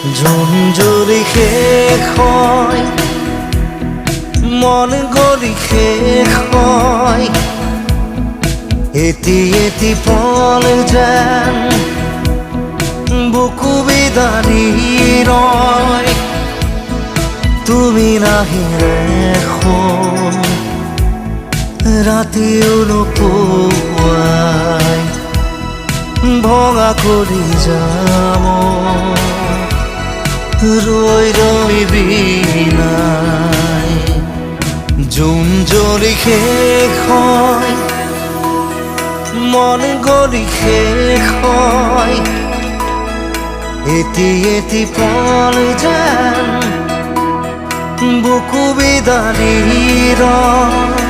Zone জুৰি শেষ হয়, মন গলি শেষ হয়, এটি এটি পল যেন বুকু বিদাৰি ৰয়। তুমি নাহিলে এখন ৰাতিও নোপোৱাই ভঙা কৰি যাম ৰৈ ৰৈ বিনাই। জোন জ্বলি শেষ হয়, মন গলি শেষ হয়, এটি এটি পল যেন বুকু বিদাৰি ৰয়।